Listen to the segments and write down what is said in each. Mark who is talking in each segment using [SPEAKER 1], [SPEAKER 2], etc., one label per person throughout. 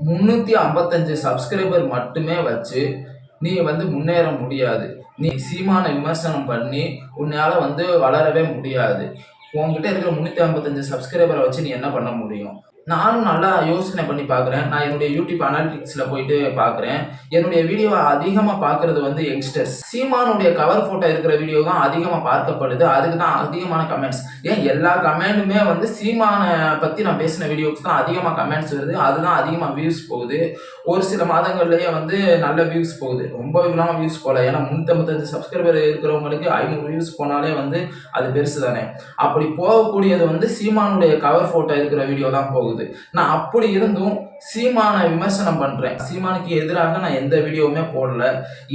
[SPEAKER 1] 355 subscriber மட்டுமே வச்சு நீ முன்னேற முடியாது. நீ சீமான விமர்சனம் பண்ணி உன்னால வளரவே முடியாது. உன்கிட்ட இருக்கிற 355 சப்ஸ்கிரைபரை வச்சு நீ என்ன பண்ண முடியும்? நானும் நல்லா யோசனை பண்ணி பார்க்குறேன். நான் என்னுடைய யூடியூப் அனாலிட்டிக்ஸ்ல போயிட்டு பார்க்குறேன். என்னுடைய வீடியோவை அதிகமா பார்க்கறது யங்ஸ்டர்ஸ். சீமானுடைய கவர் போட்டோ இருக்கிற வீடியோ தான் அதிகமா பார்க்கப்படுது. அதுக்கு தான் அதிகமான கமெண்ட்ஸ். ஏன் எல்லா கமெண்ட்டுமே சீமான பத்தி நான் பேசின வீடியோக்கு தான் அதிகமா கமெண்ட்ஸ் வருது. அதுதான் அதிகமா வியூஸ் போகுது. ஒரு சில மாதங்கள்லயே நல்ல வியூஸ் போகுது. ரொம்ப வியூஸ் போல. ஏன்னா 355 சப்ஸ்கிரைபர் இருக்கிறவங்களுக்கு 500 வியூஸ் போனாலே அது பெருசு தானே. அப்படி போகக்கூடியது சீமானுடைய கவர் போட்டோ இருக்கிற வீடியோ தான் போகுது. நான் அப்படி இருந்தும் சீமான விமர்சனம் பண்றேன். சீமானுக்கு எதிராக நான் எந்த வீடியோவுமே போடல.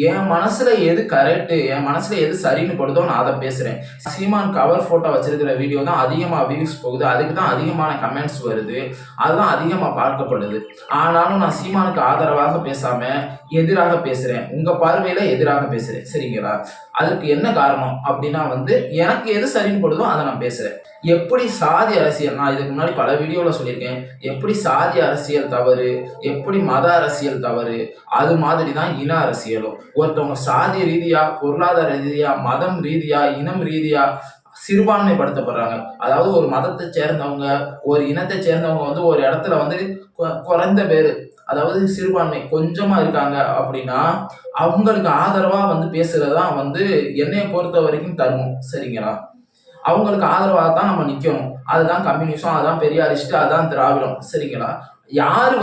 [SPEAKER 1] என் மனசுல எது கரெக்ட், என் மனசுல எது சரின்னு படுதோ நான் அதை பேசுறேன். சீமான் கவர் போட்டோ வச்சிருக்கிற வீடியோ தான் அதிகமா வியூஸ் போகுது. அதுக்கு தான் அதிகமான கமெண்ட்ஸ் வருது. அதுதான் அதிகமா பார்க்கப்படுது. ஆனாலும் நான் சீமானுக்கு ஆதரவாக பேசாம எதிராக பேசுறேன். உங்க பார்வையில எதிராக பேசுறேன். சரிங்களா? அதுக்கு என்ன காரணம் அப்படின்னா எனக்கு எது சரின்னு படுதோ அதை நான் பேசுறேன். எப்படி சாதி அரசியல், நான் இதுக்கு முன்னாடி பல வீடியோல சொல்லியிருக்கேன். எப்படி சாதி அரசியல் தவறு, எப்படி மத அரசியல் தவறு, அது மாதிரி தான் இன அரசியலும். ஒருத்தவங்க சாதி ரீதியா, பொருளாதார ரீதியா, மதம் ரீதியா, இனம் ரீதியா சிறுபான்மைப்படுத்தப்படுறாங்க. அதாவது ஒரு மதத்தை சேர்ந்தவங்க, ஒரு இனத்தை சேர்ந்தவங்க ஒரு இடத்துல குறைந்த பேரு, அதாவது சிறுபான்மை கொஞ்சமா இருக்காங்க அப்படின்னா அவங்களுக்கு ஆதரவா பேசுறதுதான் என்னைய பொறுத்த வரைக்கும் தர்மம். சரிங்களா? அவங்களுக்கு ஆதரவாக தான் நம்ம நிக்கணும். அதுதான் கம்யூனிசம், அதுதான் பெரியாரிஸ்ட், அதுதான் திராவிடம். சரிங்களா? யாரு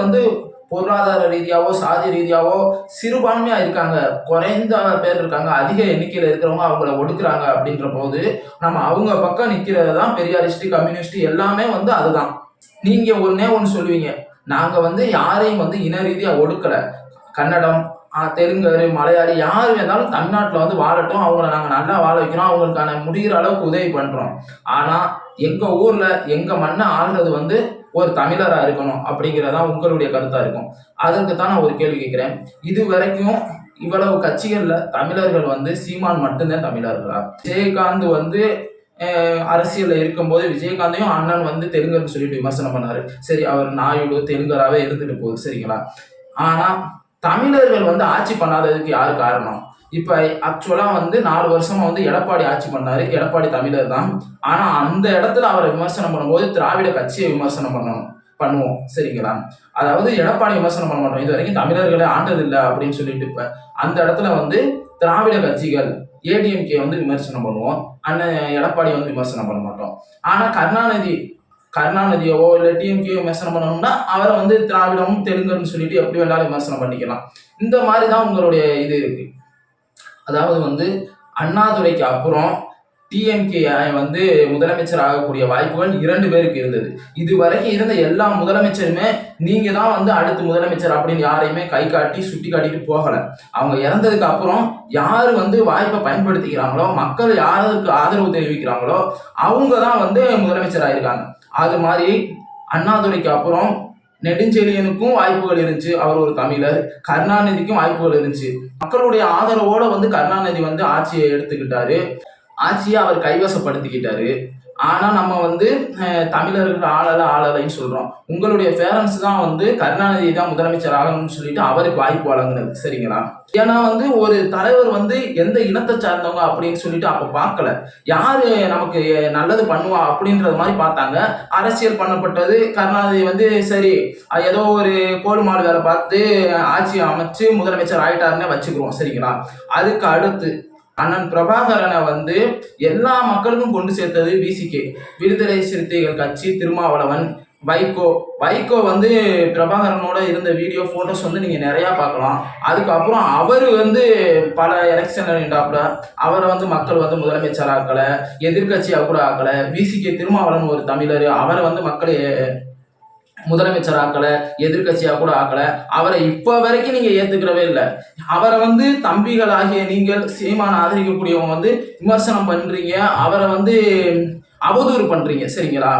[SPEAKER 1] பொருளாதார ரீதியாவோ சாதி ரீதியாவோ சிறுபான்மையா இருக்காங்க, குறைந்த பேர் இருக்காங்க, அதிக எண்ணிக்கையில இருக்கிறவங்க அவங்கள ஒடுக்குறாங்க அப்படின்ற போது நம்ம அவங்க பக்கம் நிக்கிறது தான் பெரியாரிஸ்ட், கம்யூனிஸ்ட் எல்லாமே அதுதான். நீங்க ஒண்ணு சொல்லுவீங்க, நாங்க யாரையும் இன ரீதியா ஒடுக்கல. கன்னடம், தெலுங்கு, மலையாளி யாரு வேணாலும் தமிழ்நாட்டுல வாழட்டும், அவங்கள நாங்க நல்லா வாழ வைக்கிறோம், அவங்களுக்கான முடிகிற அளவுக்கு உதவி பண்றோம். ஆனா எங்க ஊர்ல எங்க மண்ணை ஆள்றது ஒரு தமிழரா இருக்கணும் அப்படிங்கிறதா உங்களுடைய கருத்தா இருக்கும். அதற்கு தான் நான் ஒரு கேள்வி கேட்கிறேன். இது வரைக்கும் இவ்வளவு கட்சிகள்ல தமிழர்கள் சீமான் மட்டும்தான் தமிழர்களா? விஜயகாந்த் அரசியல்ல இருக்கும்போது விஜயகாந்தையும் அண்ணன் தெலுங்குன்னு சொல்லிட்டு விமர்சனம் பண்ணாரு. சரி, அவர் நாயுடு தெலுங்கராவே இருந்துட்டு போகுது. சரிங்களா? ஆனா தமிழர்கள் ஆட்சி பண்ணாததுக்கு யாரு காரணம்? இப்ப ஆக்சுவலா 4 வருஷமா எடப்பாடி ஆட்சி பண்ணாரு. எடப்பாடி தமிழர் தான். ஆனா அந்த இடத்துல அவரை விமர்சனம் பண்ணும்போது திராவிட கட்சியை விமர்சனம் பண்ணுவோம். சரிங்களா? அதாவது எடப்பாடி விமர்சனம் பண்ண மாட்டோம். இது வரைக்கும் தமிழர்களை ஆண்டது இல்லை அப்படின்னு சொல்லிட்டு இப்ப அந்த இடத்துல திராவிட கட்சிகள் ஏடிஎம்கே விமர்சனம் பண்ணுவோம். அண்ணன் எடப்பாடி விமர்சனம் பண்ண மாட்டோம். ஆனா கருணாநிதியவோ இல்லை டிஎம்கே விமர்சனம் பண்ணணும்னா அவரை திராவிடம் தெலுங்குன்னு சொல்லிட்டு எப்படி வேணாலும் விமர்சனம் பண்ணிக்கலாம். இந்த மாதிரி தான் உங்களுடைய இது இருக்கு. அதாவது அண்ணாதுரைக்கு அப்புறம் டிஎம்கே முதலமைச்சர் ஆகக்கூடிய வாய்ப்புகள் 2 பேருக்கு இருந்தது. இதுவரைக்கும் இருந்த எல்லா முதலமைச்சருமே நீங்க தான் அடுத்த முதலமைச்சர் அப்படின்னு யாரையுமே கை காட்டி சுட்டி காட்டிட்டு போகல. அவங்க இறந்ததுக்கு அப்புறம் யாரு வாய்ப்பை பயன்படுத்திக்கிறாங்களோ, மக்கள் யாருக்கு ஆதரவு தெரிவிக்கிறாங்களோ அவங்க தான் முதலமைச்சர் ஆயிருக்காங்க. அது மாதிரி அண்ணாதுரைக்கு அப்புறம் நெடுஞ்செழியனுக்கும் வாய்ப்புகள் இருந்துச்சு. அவர் ஒரு தமிழர். கருணாநிதிக்கும் வாய்ப்புகள் இருந்துச்சு. மக்களுடைய ஆதரவோட கருணாநிதி ஆட்சியை எடுத்துக்கிட்டாரு. ஆட்சியை அவர் கைவசப்படுத்திக்கிட்டாரு. ஆனா நம்ம தமிழர்கள் ஆளலைன்னு சொல்றோம். உங்களுடைய பேரண்ட்ஸ் தான் கருணாநிதி தான் முதலமைச்சர் ஆகணும்னு சொல்லிட்டு அவருக்கு வாய்ப்பு வழங்குனது. சரிங்களா? ஏன்னா ஒரு தலைவர் எந்த இனத்தை சார்ந்தவங்க அப்படின்னு சொல்லிட்டு அப்ப பார்க்கல. யாரு நமக்கு நல்லது பண்ணுவா அப்படின்றது மாதிரி பார்த்தாங்க. அரசியல் பண்ணப்பட்டது. கருணாநிதி சரி ஏதோ ஒரு கோலுமாடு வேலை பார்த்து ஆட்சி அமைச்சு முதலமைச்சர் ஆயிட்டாருன்னு வச்சுக்கிறோம். சரிங்களா? அதுக்கு அடுத்து அண்ணன் பிரபாகரனை எல்லா மக்களுக்கும் கொண்டு சேர்த்தது விசிகே, விடுதலை சிறுத்தைகள் கட்சி, திருமாவளவன், வைகோ பிரபாகரனோட இருந்த வீடியோ போட்டோஸ் நீங்க நிறைய பார்க்கலாம். அதுக்கப்புறம் அவரு பல எலெக்ஷன்ல நின்றாப்புல. அவரை மக்கள் முதலமைச்சர் ஆக்கல, எதிர்கட்சியா கூட ஆக்கல. விசிகே திருமாவளவன் ஒரு தமிழர், அவரை மக்கள் முதலமைச்சர் ஆக்கல, எதிர்கட்சியா கூட ஆக்கல. அவரை இப்ப வரைக்கும் நீங்க ஏத்துக்கிறவே இல்லை. அவரை தம்பிகள் ஆகிய நீங்கள் சீமான ஆதரிக்கக்கூடியவங்க விமர்சனம் பண்றீங்க, அவரை அவதூறு பண்றீங்க. சரிங்களா?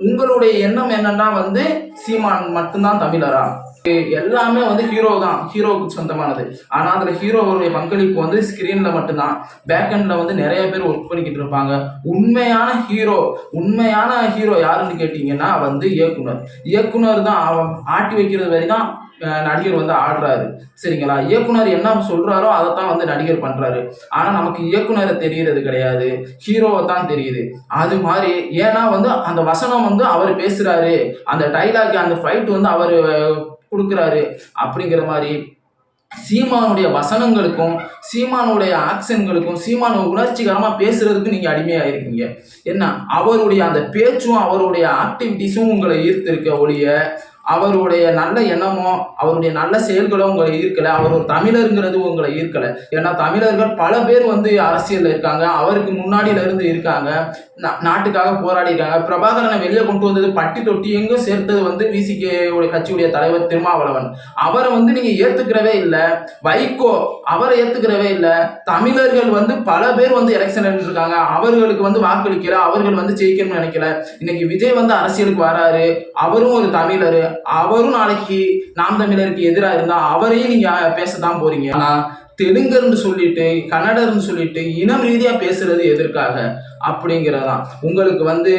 [SPEAKER 1] உங்களுடைய எண்ணம் என்னன்னா சீமான் மட்டும்தான் தமிழரா? எல்லாமே வந்து ஹீரோ தான், ஹீரோவுக்கு சொந்தமானது. ஆனா அதுல ஹீரோவுடைய பங்களிப்பு வந்து ஸ்கிரீன்ல மட்டும்தான். பேக்எண்ட்ல வந்து நிறைய பேர் ஒர்க் பண்ணிக்கிட்டு இருப்பாங்க. உண்மையான ஹீரோ யாருன்னு கேட்டீங்கன்னா வந்து இயக்குனர். இயக்குனர் தான் அவன் ஆட்டி வைக்கிறது வரை தான் நடிகர் வந்து ஆடுறாரு. சரிங்களா? இயக்குனர் என்ன சொல்றாரோ அதைத்தான் வந்து நடிகர் பண்றாரு. ஆனா நமக்கு இயக்குனரை தெரியறது கிடையாது, ஹீரோவை தான் தெரியுது. அது மாதிரி ஏன்னா வந்து அந்த வசனம் வந்து அவர் பேசுறாரு, அந்த டைலாக் அந்த ஃபைட் வந்து அவர் கொடுக்குறாரு அப்படிங்கிற மாதிரி சீமானுடைய வசனங்களுக்கும் சீமானுடைய ஆக்ஷன்களுக்கும் சீமான உணர்ச்சிகரமா பேசுறதுக்கு நீங்க அடிமையா இருக்கீங்க. என்ன அவருடைய அந்த பேச்சும் அவருடைய ஆக்டிவிட்டிஸும் உங்களை ஈர்த்திருக்க ஒழிய அவருடைய நல்ல எண்ணமோ அவருடைய நல்ல செயல்களோ உங்களை ஈர்க்கல. அவர் ஒரு தமிழருங்கிறது உங்களை ஈர்க்கல. ஏன்னா தமிழர்கள் பல பேர் வந்து அரசியல்ல இருக்காங்க, அவருக்கு முன்னாடியில இருந்து இருக்காங்க, நாட்டுக்காக போராடி இருக்காங்க. பிரபாகரனை வெளியே கொண்டு வந்தது பட்டி தொட்டி எங்கும் சேர்த்தது வந்து விசிகே கட்சியுடைய தலைவர் திருமாவளவன். அவரை வந்து நீங்க ஏத்துக்கிறவே இல்லை. வைகோ அவரை ஏத்துக்கிறவே இல்லை. தமிழர்கள் வந்து பல பேர் வந்து எலெக்ஷன் இருக்காங்க, அவர்களுக்கு வந்து வாக்களிக்கல, அவர்கள் வந்து ஜெயிக்கணும்னு நினைக்கல. இன்னைக்கு விஜய் வந்து அரசியலுக்கு வராரு, அவரும் ஒரு தமிழர், அவரும் நாளைக்கு நாம் தமிழருக்கு எதிராக இருந்தா அவரையும் நீங்க பேசத்தான் போறீங்க. ஆனா தெலுங்கர்னு சொல்லிட்டு கன்னடர்னு சொல்லிட்டு இனம் ரீதியா பேசுறது எதற்காக அப்படிங்கிறதான் உங்களுக்கு வந்து